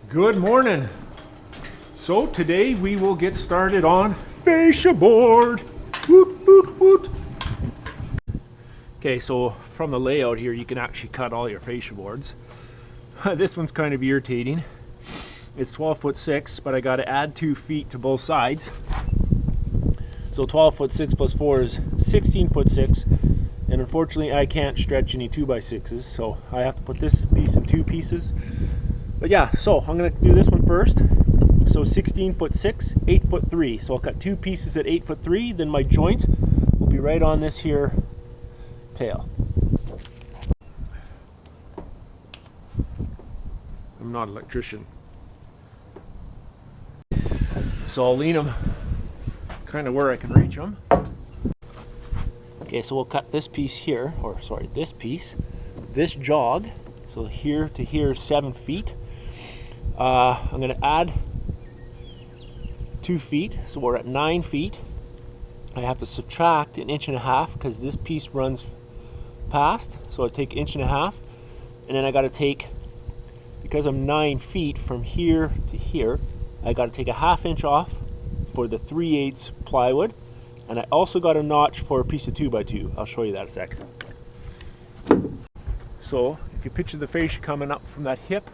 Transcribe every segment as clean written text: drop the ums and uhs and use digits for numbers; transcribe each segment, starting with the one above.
Good morning. So today we will get started on fascia board. Woot, woot, woot. Okay, so from the layout here you can actually cut all your fascia boards. This one's kind of irritating. It's 12'6", but I got to add 2 feet to both sides. So 12'6" plus 4 is 16'6", and unfortunately I can't stretch any 2x6s, so I have to put this piece in 2 pieces. But yeah, so I'm going to do this one first. So 16'6", 8'3". So I'll cut 2 pieces at 8'3", then my joint will be right on this here tail. I'm not an electrician. So I'll lean them kind of where I can reach them. Okay, so we'll cut this piece here, or sorry, this piece, this jog. So here to here is 7 feet. I'm going to add 2 feet, so we're at 9 feet. I have to subtract 1.5 inches because this piece runs past, so I take 1.5 inches, and then I got to take, because I'm 9 feet from here to here, I got to take 1/2 inch off for the 3/8 plywood, and I also got a notch for a piece of 2x2. I'll show you that in a second. So if you picture the fascia coming up from that hip,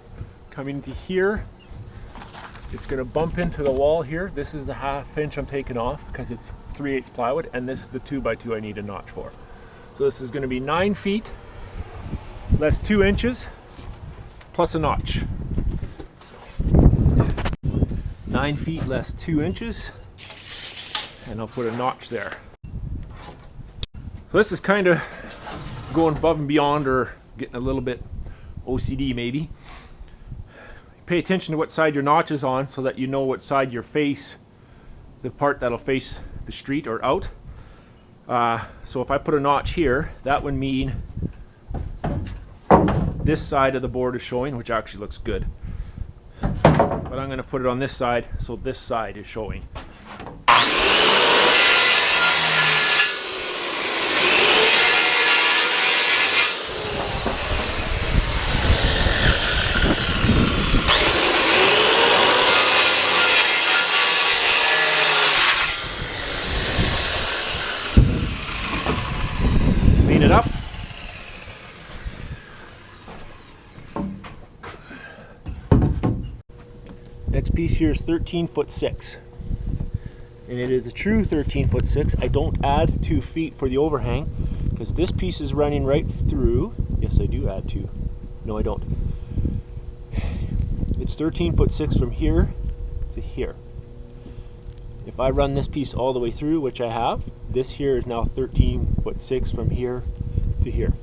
coming into here, it's going to bump into the wall here. This is the 1/2 inch I'm taking off because it's 3/8 plywood, and this is the 2x2 I need a notch for. So this is going to be 9 feet less 2 inches plus a notch. 9 feet less 2 inches, and I'll put a notch there. So this is kind of going above and beyond, or getting a little bit OCD maybe. Pay attention to what side your notch is on so that you know what side your face, the part that'll face the street or out. So if I put a notch here, that would mean this side of the board is showing, which actually looks good. But I'm going to put it on this side, so this side is showing. Clean it up. Next piece here is 13'6", and it is a true 13'6". I don't add 2 feet for the overhang because this piece is running right through. Yes, I do add 2. No, I don't. It's 13'6" from here to here. If I run this piece all the way through, which I have, this here is now 13'6" from here to here.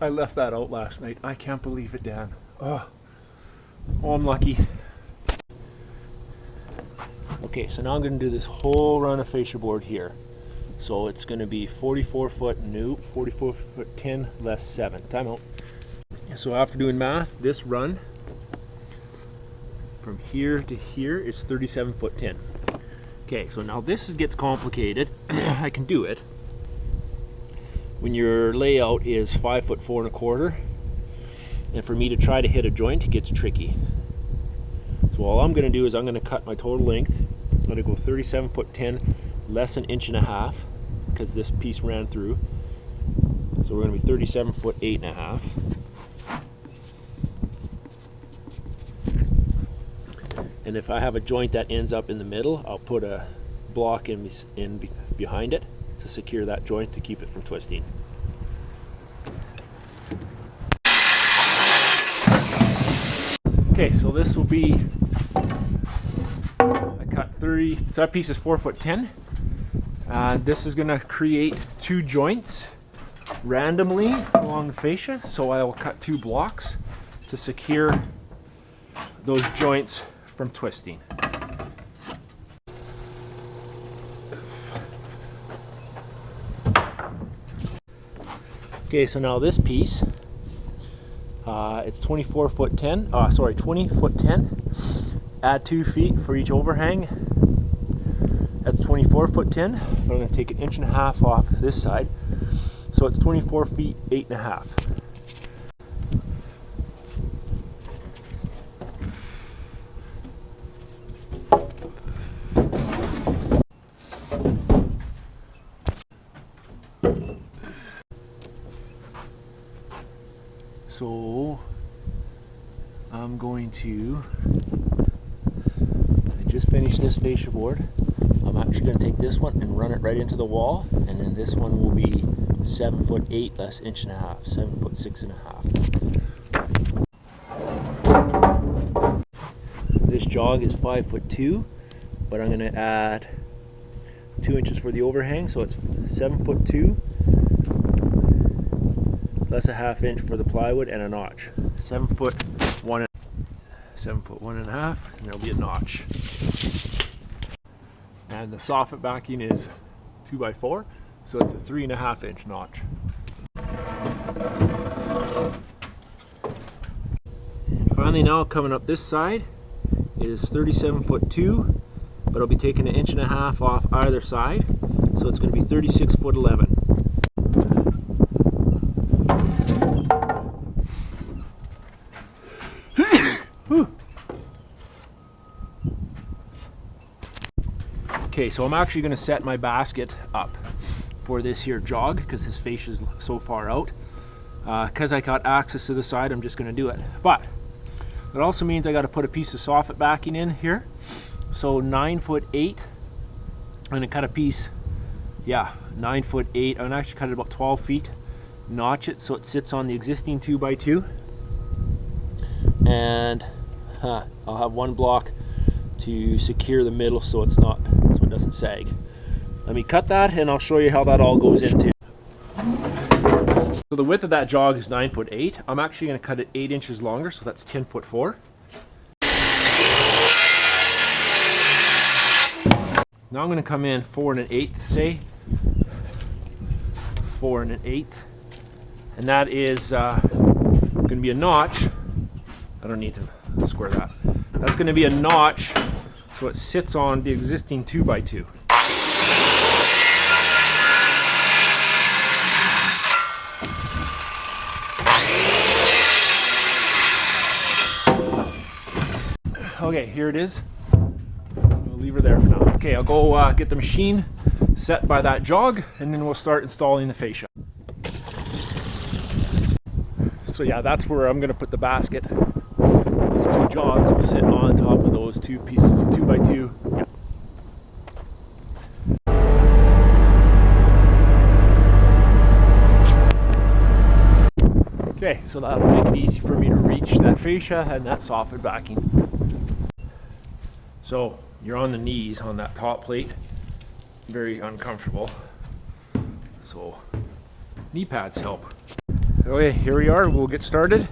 I left that out last night. I can't believe it, Dan. Oh, I'm lucky. Okay, so now I'm going to do this whole run of fascia board here. So it's going to be 44 foot 10 less 7. Time out. So after doing math, this run from here to here is 37'10". Okay, so now this gets complicated. I can do it when your layout is 5'4 1/4, and for me to try to hit a joint, it gets tricky. So all I'm going to do is I'm going to cut my total length. I'm going to go 37'10" less 1.5 inches because this piece ran through. So we're going to be 37'8 1/2. And if I have a joint that ends up in the middle, I'll put a block in behind it to secure that joint to keep it from twisting. Okay, so this will be, I cut 30, so that piece is 4'10". This is going to create 2 joints randomly along the fascia, so I will cut 2 blocks to secure those joints from twisting. Okay, so now this piece, it's 20'10". Add 2 feet for each overhang. That's 24'10". I'm going to take 1.5 inches off this side, so it's 24 feet 8 1/2. So I'm going to, I just finished this fascia board. I'm actually going to take this one and run it right into the wall, and then this one will be 7'8" less inch and a half, 7'6" and a half. This jog is 5'2", but I'm going to add 2 inches for the overhang, so it's 7'2", less a ½ inch for the plywood and a notch. 7'1", 7'1 and a half, and there'll be a notch. And the soffit backing is 2x4, so it's a 3.5 inch notch. And finally, now coming up this side, it is 37'2", but I'll be taking 1.5 inches off either side, so it's going to be 36'11". Okay, so I'm actually going to set my basket up for this here jog because this fascia is so far out. Because I got access to the side, I'm just going to do it. But it also means I got to put a piece of soffit backing in here. So 9'8", I'm going to cut a piece, yeah, 9'8". I'm going to actually cut it about 12 feet, notch it so it sits on the existing 2x2. And I'll have one block to secure the middle so it doesn't sag. Let me cut that and I'll show you how that all goes into. So the width of that jog is 9'8". I'm actually going to cut it 8 inches longer, so that's 10'4". Now I'm going to come in 4 1/8, say 4 1/8, and that is going to be a notch. I don't need to square that. That's going to be a notch so it sits on the existing 2x2. Okay, here it is. We'll leave her there for now. Okay, I'll go get the machine set by that jog, and then we'll start installing the fascia. So yeah, that's where I'm going to put the basket. These 2 jogs will sit on top of those 2 pieces of 2x2. Yeah. Okay, so that'll make it easy for me to reach that fascia and that soffit backing. So you're on the knees on that top plate, very uncomfortable. So knee pads help. Okay, here we are. We'll get started.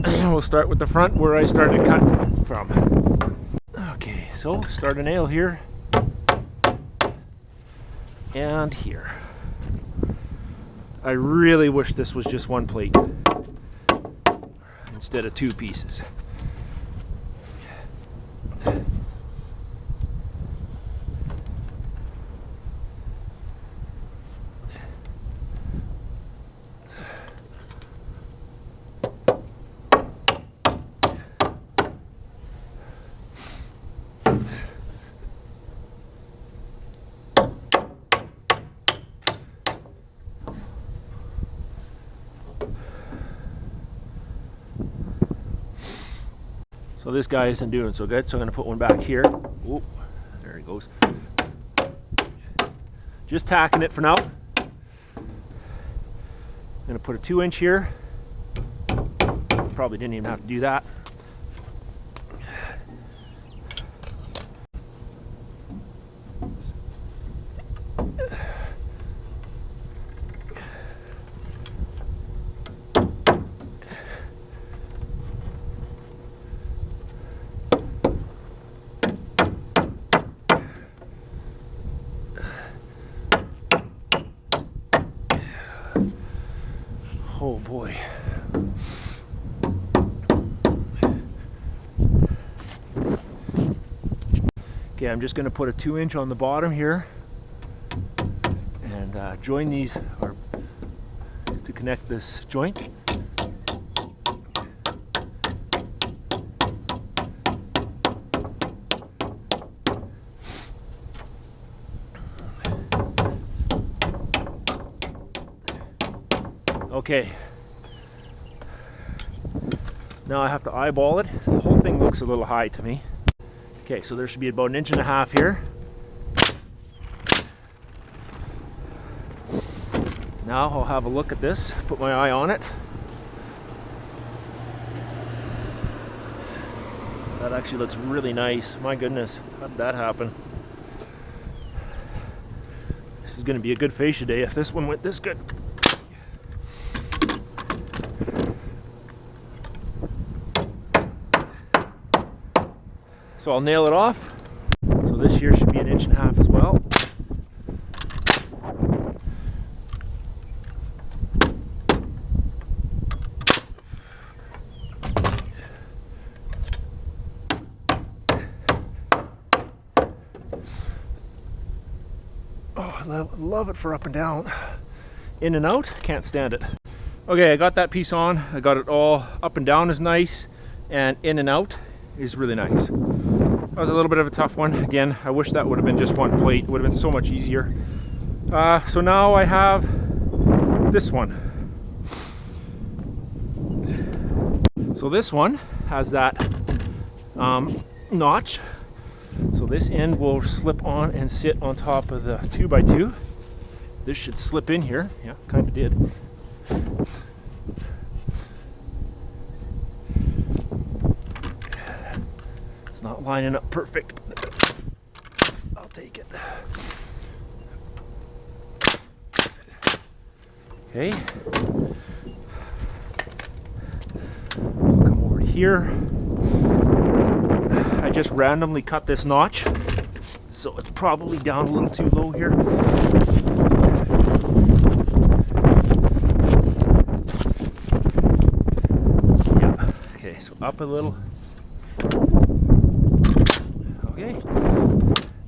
We'll start with the front where I started cutting from. Okay, so start a nail here and here. I really wish this was just one plate instead of 2 pieces. So this guy isn't doing so good, so I'm going to put one back here. Oop, there he goes. Just tacking it for now. I'm going to put a 2 inch here. Probably didn't even have to do that. Oh boy. Okay, I'm just going to put a 2 inch on the bottom here and join these or to connect this joint. Okay, Now I have to eyeball it. The whole thing looks a little high to me. Okay, so there should be about 1.5 inches here. Now I'll have a look at this, put my eye on it. That actually looks really nice. My goodness, how did that happen? This is going to be a good fascia day if this one went this good. So I'll nail it off. So this here should be 1.5 inches as well. Oh, I love it for up and down. In and out, can't stand it. Okay, I got that piece on. I got it all up and down is nice, and in and out is really nice. That was a little bit of a tough one. Again, I wish that would have been just one plate. It would have been so much easier. So now I have this one. So this one has that notch. So this end will slip on and sit on top of the 2x2. This should slip in here. Yeah, kind of did. It's not lining up perfect, but I'll take it. Okay. I'll come over to here. I just randomly cut this notch, so it's probably down a little too low here. Yeah, okay, so up a little. Okay,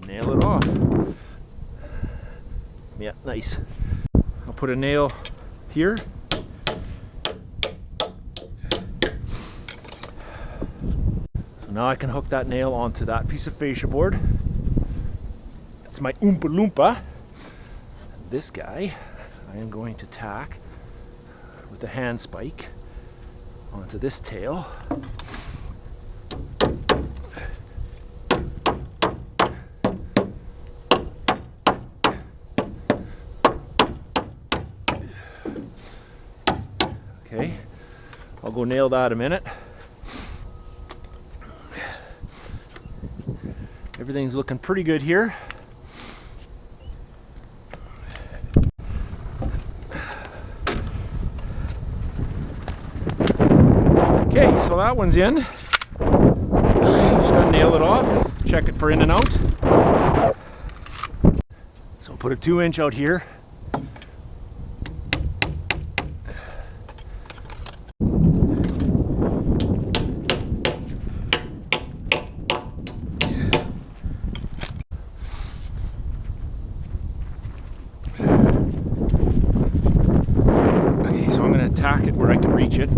nail it off. Yeah, nice. I'll put a nail here. Now I can hook that nail onto that piece of fascia board. It's my Oompa Loompa. This guy I am going to tack with a hand spike onto this tail. Okay, I'll go nail that a minute. Everything's looking pretty good here. Okay, so that one's in. Just gotta nail it off, check it for in and out. So put a 2-inch out here. Tack it where I can reach it.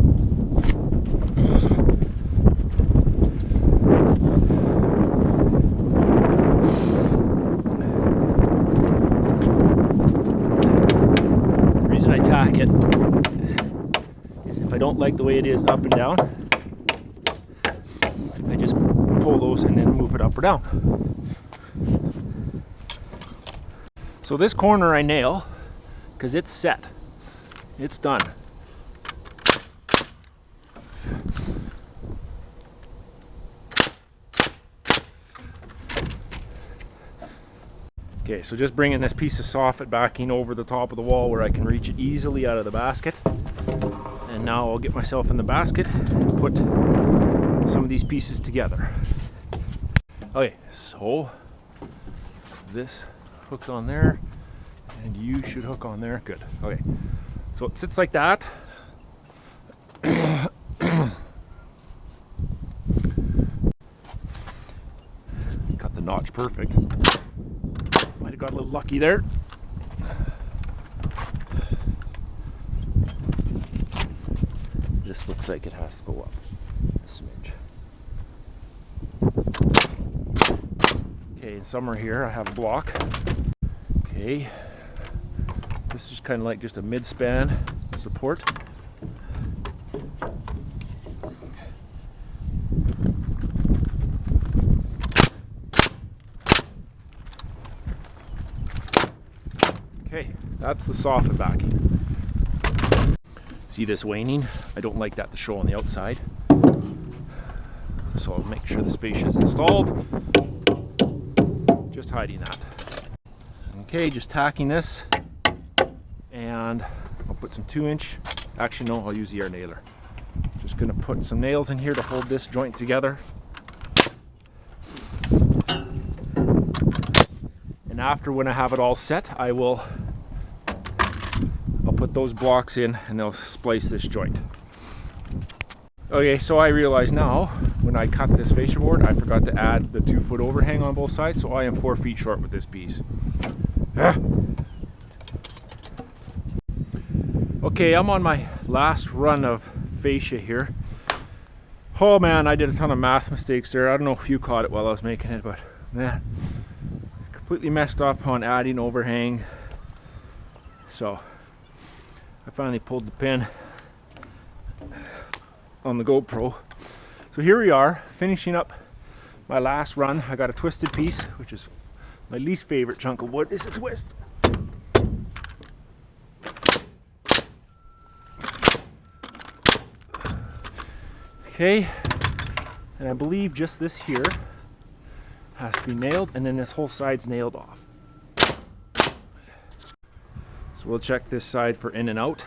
The reason I tack it is if I don't like the way it is up and down, I just pull those and then move it up or down. So this corner I nail because it's set. It's done. Okay, so just bringing this piece of soffit backing over the top of the wall where I can reach it easily out of the basket. And now I'll get myself in the basket and put some of these pieces together. Okay, so this hooks on there and you should hook on there. Good. Okay, so it sits like that. Got the notch perfect. Might have got a little lucky there. This looks like it has to go up a smidge. Okay, in summer here I have a block. Okay, this is kind of like just a mid-span support. That's the soffit backing. See this waning? I don't like that to show on the outside. So I'll make sure this fascia is installed. Just hiding that. Okay, just tacking this. And I'll put some 2-inch. Actually, no, I'll use the air nailer. Just gonna put some nails in here to hold this joint together. And after, when I have it all set, I'll put those blocks in and they'll splice this joint. Okay, so I realize now, when I cut this fascia board, I forgot to add the 2-foot overhang on both sides, so I am 4 feet short with this piece. Okay, I'm on my last run of fascia here. Oh man, I did a ton of math mistakes there. I don't know if you caught it while I was making it, but man, completely messed up on adding overhang. So I finally pulled the pin on the GoPro. So here we are, finishing up my last run. I got a twisted piece, which is my least favorite chunk of wood, is a twist. Okay, and I believe just this here has to be nailed, and then this whole side's nailed off. So we'll check this side for in and out.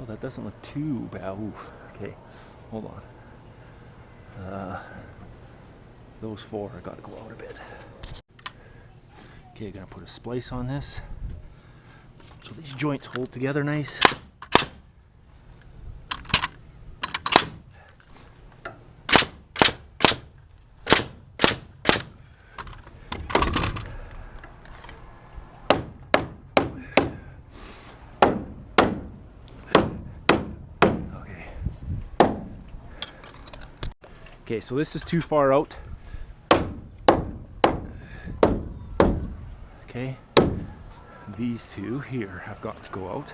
Oh, that doesn't look too bad. Ooh, okay, hold on. Those 4 I gotta go out a bit. Okay, gonna put a splice on this so these joints hold together nice. Okay, so this is too far out. Okay, these 2 here have got to go out.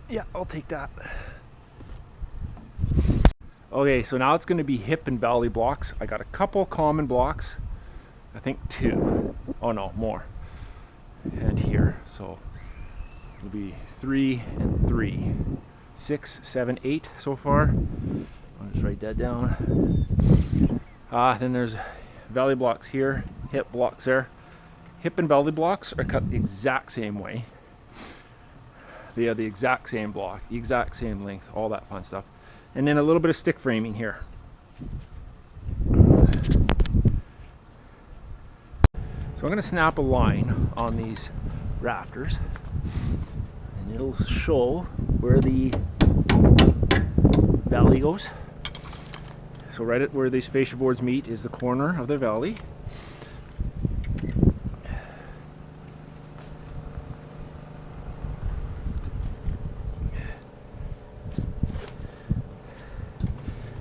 Yeah, I'll take that. Okay, so now it's going to be hip and belly blocks. I got a couple common blocks. I think 2. Oh no, more. And here, so it'll be 3 and 3. 6, 7, 8 so far. I'll just write that down. Then there's belly blocks here, hip blocks there. Hip and belly blocks are cut the exact same way. They are the exact same block, the exact same length, all that fun stuff. And then a little bit of stick framing here. So I'm going to snap a line on these rafters, and it'll show where the valley goes. So right at where these fascia boards meet is the corner of the valley.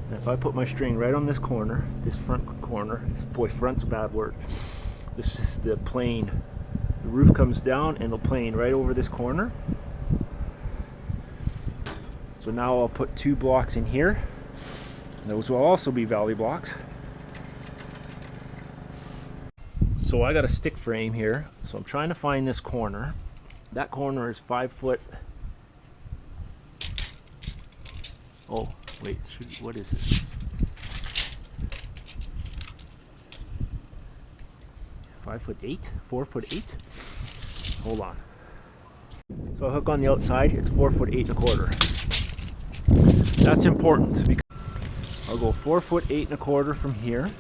And if I put my string right on this corner, this front corner, boy, front's a bad word. This is the plane. The roof comes down and the plane right over this corner. So now I'll put 2 blocks in here. Those will also be valley blocks. So I got a stick frame here. So I'm trying to find this corner. That corner is 5 foot. Oh, wait, what is it? 5'8", 4'8". Hold on. So I hook on the outside. It's 4'8 1/4. That's important because I'll go 4'8 1/4 from here.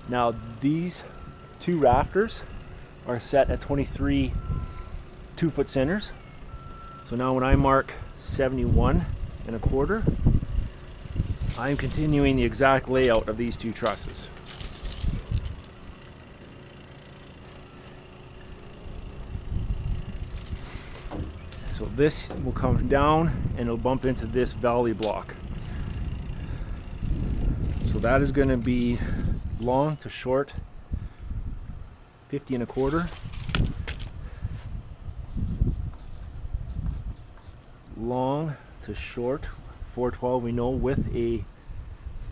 Now these 2 rafters are set at 23 2-foot centers. So now when I mark 71 1/4, I'm continuing the exact layout of these 2 trusses. So this will come down and it'll bump into this valley block. So that is going to be long to short, 50 1/4. long to short, 412 we know, with a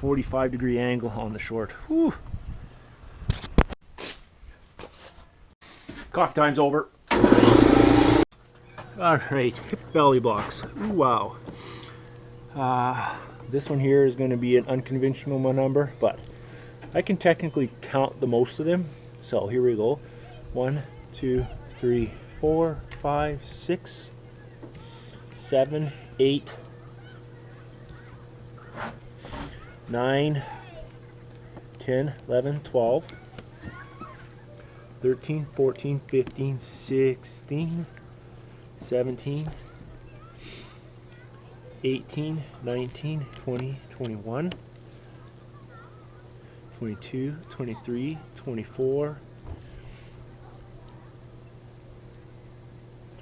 45-degree angle on the short. Whew. Coffee time's over. Alright, hip belly blocks. Ooh, wow. This one here is going to be an unconventional number, but I can technically count the most of them. So here we go. 1, 2, 3, 4, 5, 6, 7, 8, 9, 10, 11, 12, 13, 14, 15, 16, 17, 18, 19, 20, 21, 22, 23, 24,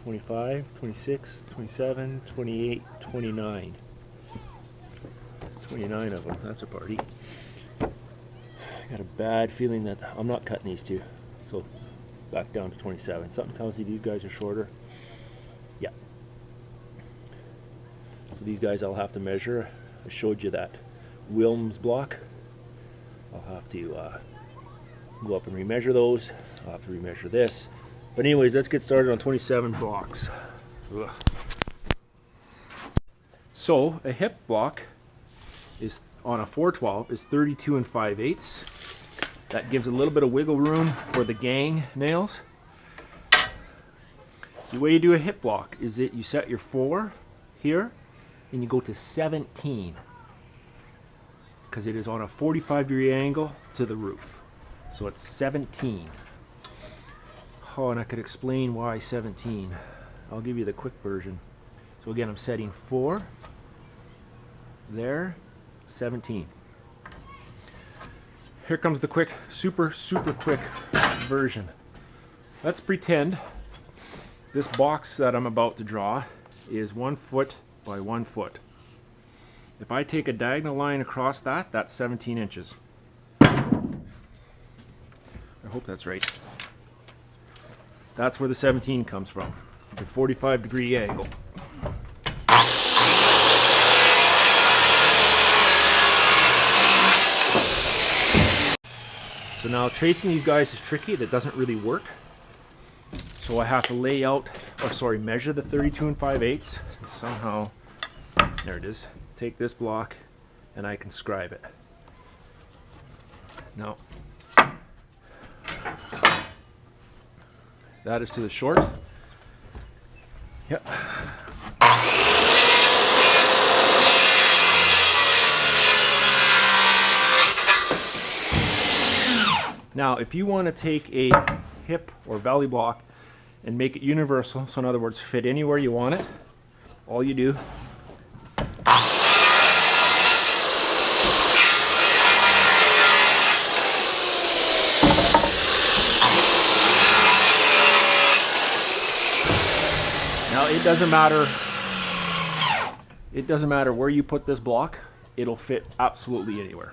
25, 26, 27, 28, 29. 29 of them. That's a party. I got a bad feeling that I'm not cutting these two. So back down to 27. Something tells me these guys are shorter. Yeah. So these guys I'll have to measure. I showed you that Wilms block. I'll have to go up and remeasure those. I'll have to remeasure this. But anyways, let's get started on 27 blocks. Ugh. So a hip block is on a 412 is 32 5/8. That gives a little bit of wiggle room for the gang nails. The way you do a hip block is that you set your 4 here and you go to 17 because it is on a 45-degree angle to the roof. So it's 17. Oh, and I could explain why 17. I'll give you the quick version. So again, I'm setting 4 there, 17. Here comes the quick, super quick version. Let's pretend this box that I'm about to draw is 1 foot by 1 foot. If I take a diagonal line across that, that's 17 inches. I hope that's right. That's where the 17 comes from, the 45-degree angle. So now tracing these guys is tricky. That doesn't really work. So I have to lay out, or sorry, measure the 32 5/8. Somehow, there it is. Take this block and I can scribe it. Now, that is to the short. Yep. Now, if you want to take a hip or belly block and make it universal, so in other words, fit anywhere you want it, all you do now, it doesn't matter where you put this block, it'll fit absolutely anywhere.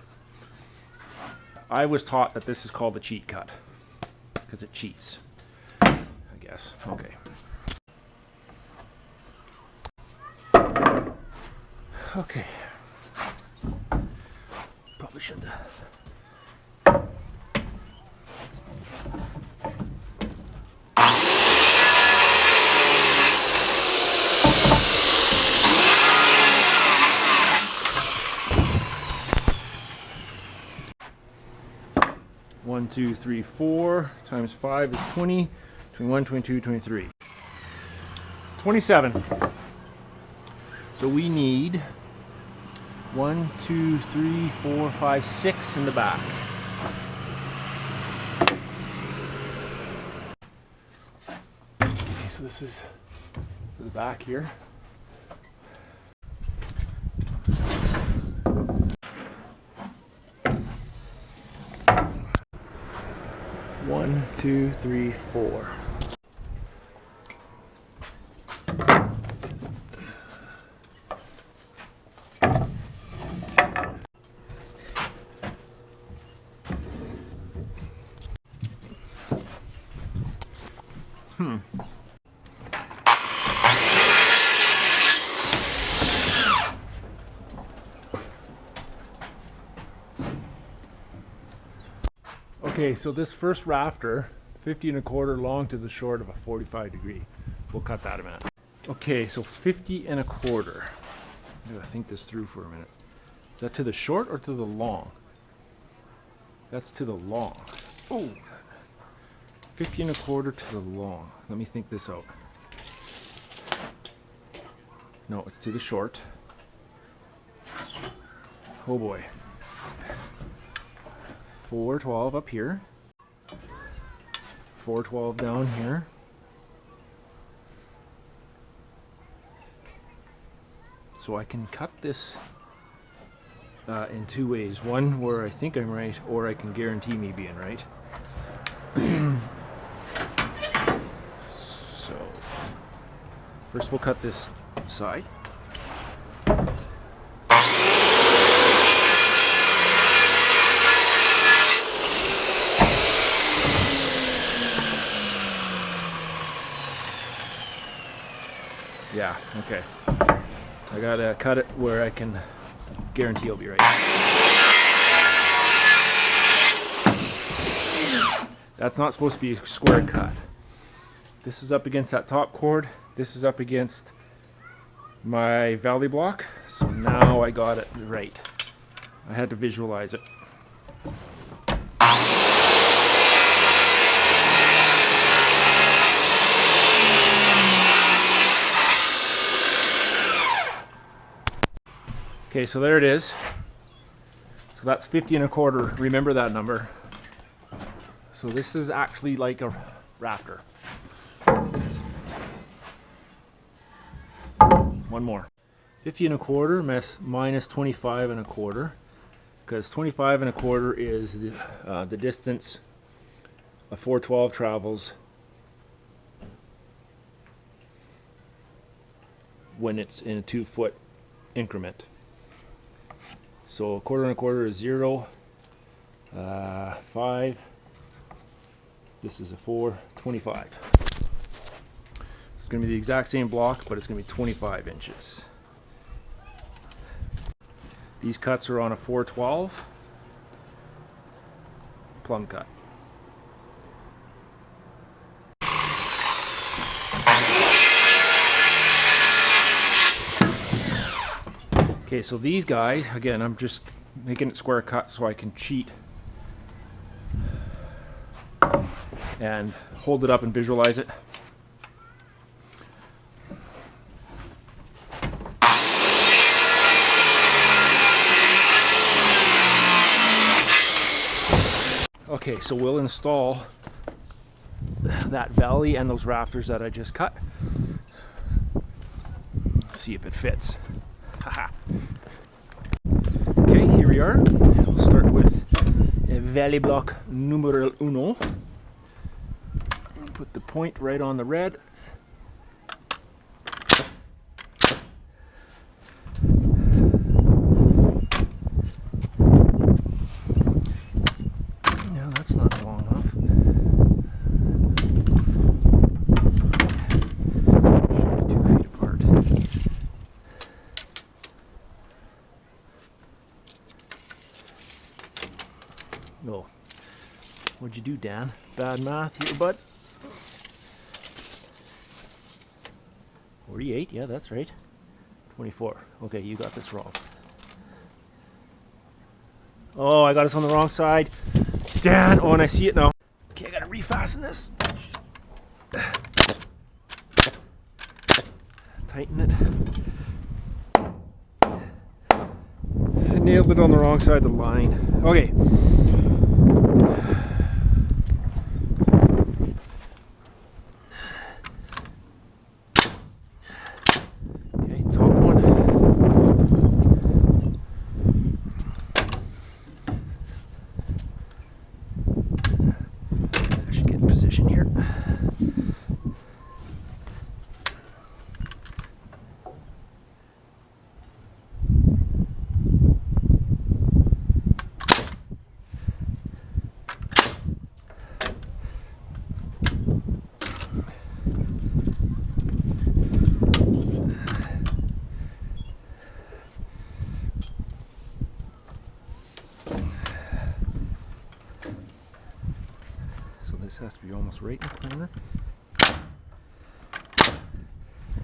I was taught that this is called the cheat cut because it cheats, I guess. Okay. Okay. Probably should. 1, 2, 3, 4 times 5 is 20, 21, 22, 23. 27. So we need 1, 2, 3, 4, 5, 6 in the back. Okay, so this is for the back here. One, two, three, four. Okay, so this first rafter, 50 1/4 long to the short of a 45 degree. We'll cut that a minute. Okay, so 50 1/4. I gotta think this through for a minute. Is that to the short or to the long? That's to the long. Oh, 50 1/4 to the long. Let me think this out. No, it's to the short. Oh boy. 412 up here. 412 down here. So I can cut this in two ways. One where I think I'm right, or I can guarantee me being right. So first we'll cut this side. Yeah, okay. I gotta cut it where I can guarantee I'll be right. That's not supposed to be a square cut. This is up against that top cord. This is up against my valley block. So now I got it right. I had to visualize it. Okay, so there it is. So that's 50 1/4. Remember that number. So this is actually like a rafter. One more. 50 1/4 minus 25 1/4, because 25 1/4 is the distance a 412 travels when it's in a 2-foot increment. So 1/4 1/4 is 0, 5. This is a 4, 25. It's going to be the exact same block, but it's going to be 25 inches. These cuts are on a 412 plumb cut. Okay, so these guys, again, I'm just making it square cut so I can cheat and hold it up and visualize it. Okay, so we'll install that valley and those rafters that I just cut. See if it fits. Haha. Okay, here we are. We'll start with valley block numero uno. Put the point right on the red. No, that's not long enough. Should be 2 feet apart. No. What'd you do, Dan? Bad math here, bud. 48, yeah, that's right. 24. Okay, you got this wrong. Oh, I got this on the wrong side. Dan! Oh, and I see it now. Okay, I gotta refasten this. Tighten it. I nailed it on the wrong side of the line. Okay. has to be almost right in the corner.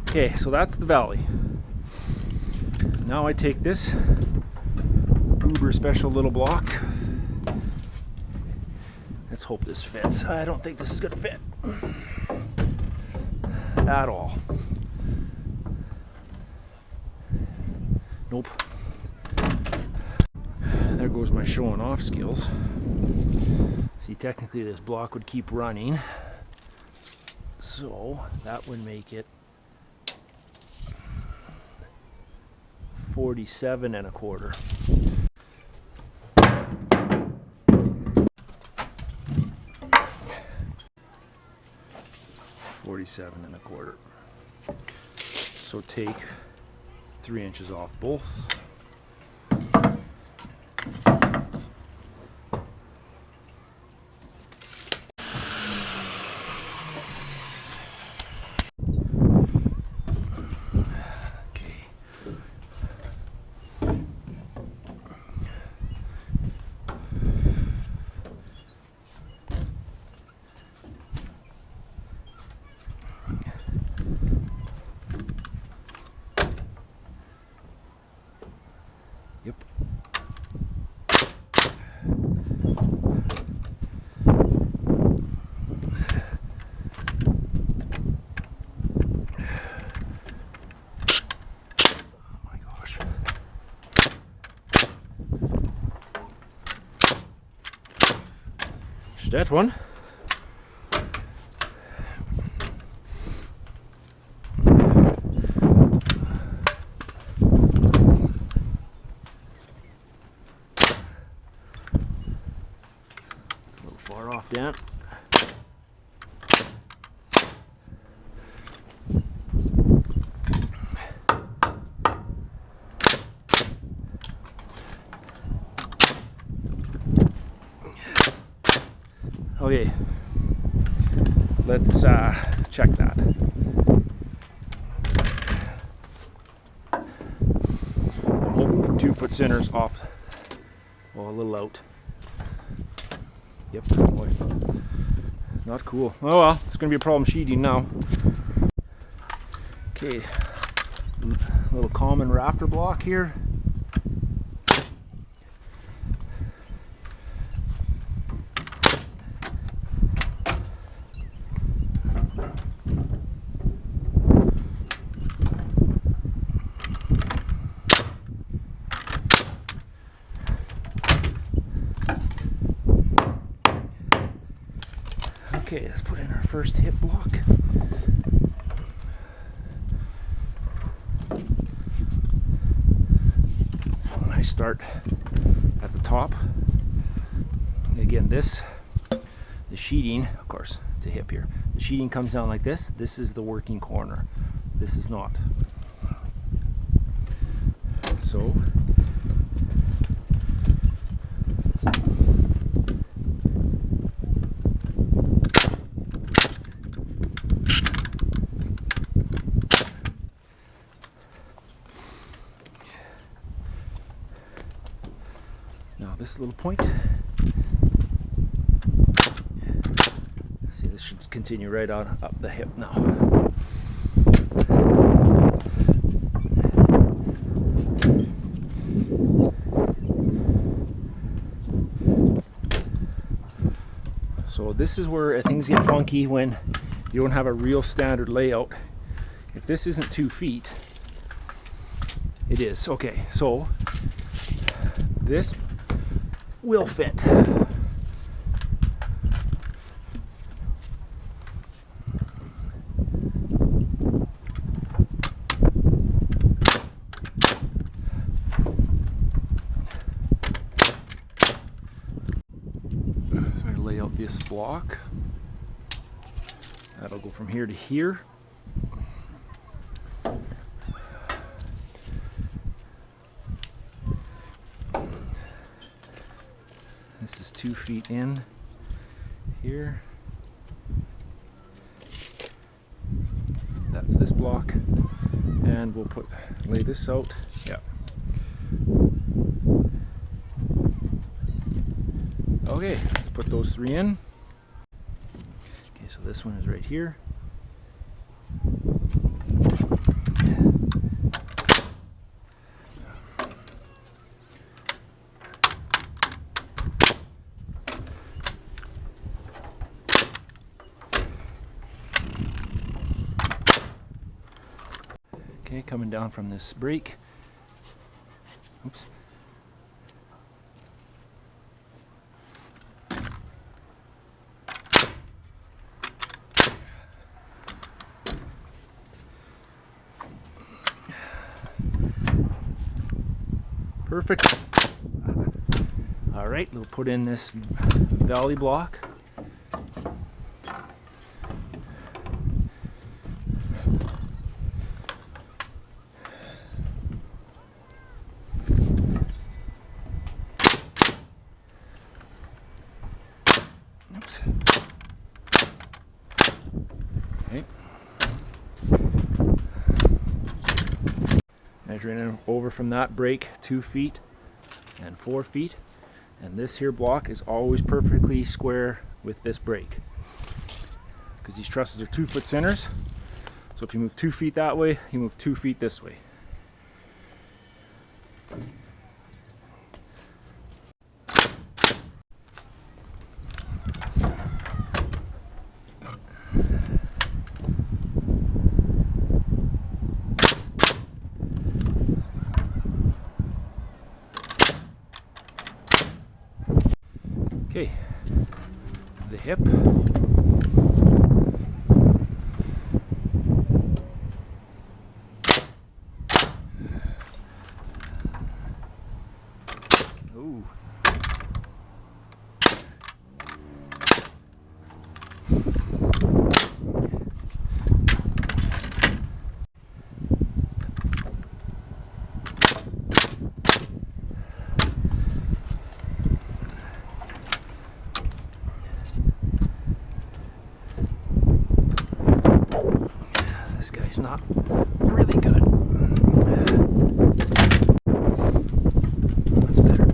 Okay, so that's the valley. Now I take this uber special little block. Let's hope this fits. I don't think this is gonna fit at all. Nope. There goes my showing off skills. See, technically this block would keep running, so that would make it 47 1/4. So take 3 inches off both. Yep. Oh my gosh. Is that one? Far off down. Okay, let's check that. I'm hoping for 2 foot centers off, well, a little out. Yep, boy. Not cool. Oh well, it's gonna be a problem sheeting now. Okay, little common rafter block here. Okay, let's put in our first hip block. I start at the top. Again, the sheeting, of course, it's a hip here. The sheeting comes down like this. This is the working corner. This is not. So, now this little point, see, this should continue right on up the hip now. So this is where things get funky when you don't have a real standard layout. If this isn't 2 feet, it is. Okay, so this will fit. So I lay out this block. That'll go from here to here. This is 2 feet in here. That's this block, and we'll lay this out. Yeah. Okay, let's put those 3 in. So this one is right here. Okay, coming down from this brake. Oops. Perfect. All right, we'll put in this valley block. Oops. Okay. Measuring over from that brake 2 feet and 4 feet, and this here block is always perfectly square with this brake because these trusses are 2-foot centers. So if you move 2 feet that way, you move 2 feet this way. Okay, the hip. Ooh. This guy's not really good. That's better.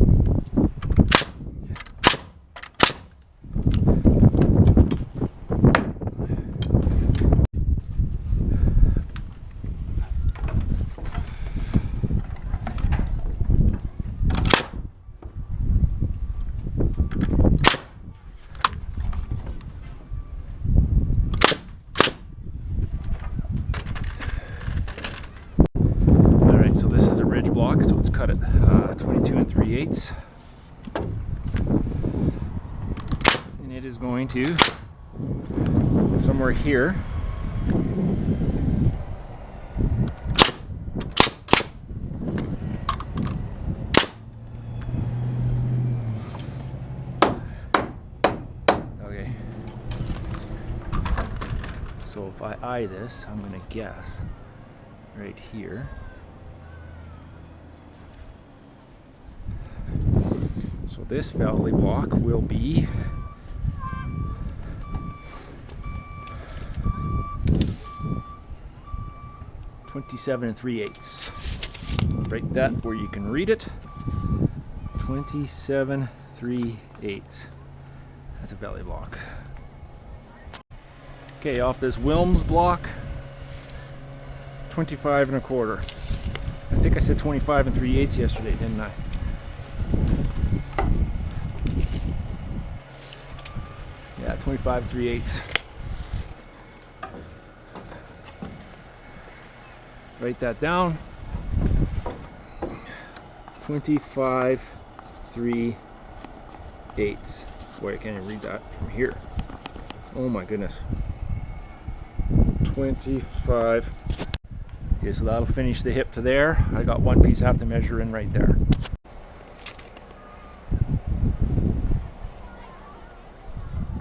So this is a ridge block, so it's cut at 22 3/8, and it is going to somewhere here. Okay. So if I eye this, I'm going to guess right here. So this valley block will be 27 3/8. Write that where you can read it. 27 3/8. That's a valley block. Okay, off this Wilms block, 25 1/4. I think I said 25 3/8 yesterday, didn't I? Yeah, 25 3/8. Write that down. 25 3/8. Boy, I can't even read that from here. Oh my goodness. 25. Okay, so that'll finish the hip to there. I got one piece I have to measure in right there.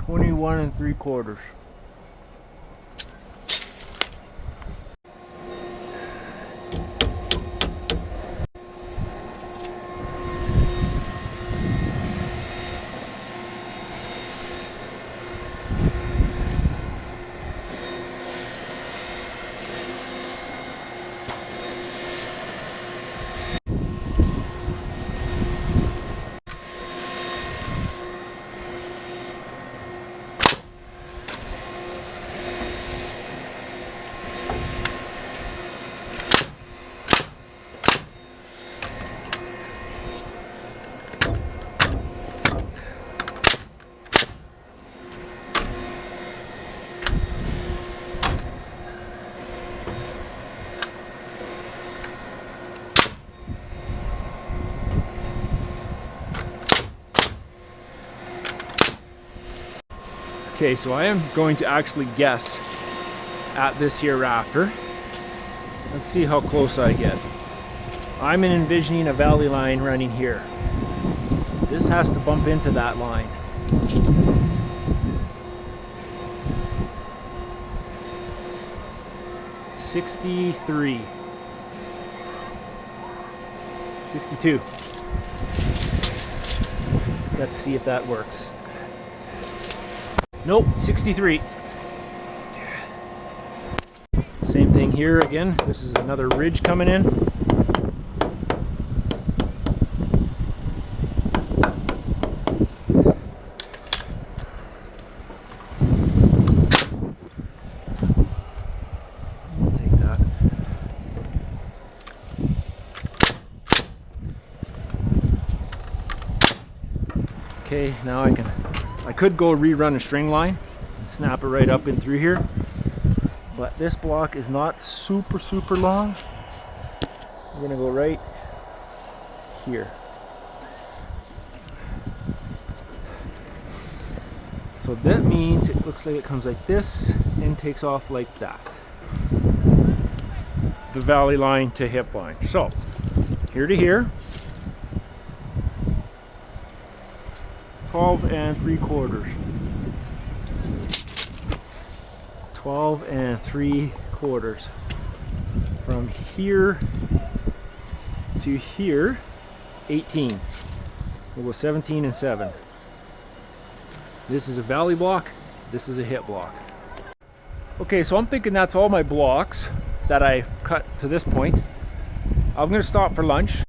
21 3/4. Okay, so I am going to actually guess at this here rafter. Let's see how close I get. I'm envisioning a valley line running here. This has to bump into that line. $63. 62. Let's see if that works. Nope, 63. Same thing here again. This is another ridge coming in. I'll take that. Okay, now I could go rerun a string line and snap it right up in through here, but this block is not super long. I'm gonna go right here. So that means it looks like it comes like this and takes off like that. The valley line to hip line. So here to here, 12 3/4. 12 3/4. From here to here, 18. We'll go 17 and 7. This is a valley block, this is a hip block. Okay, so I'm thinking that's all my blocks that I cut to this point. I'm gonna stop for lunch.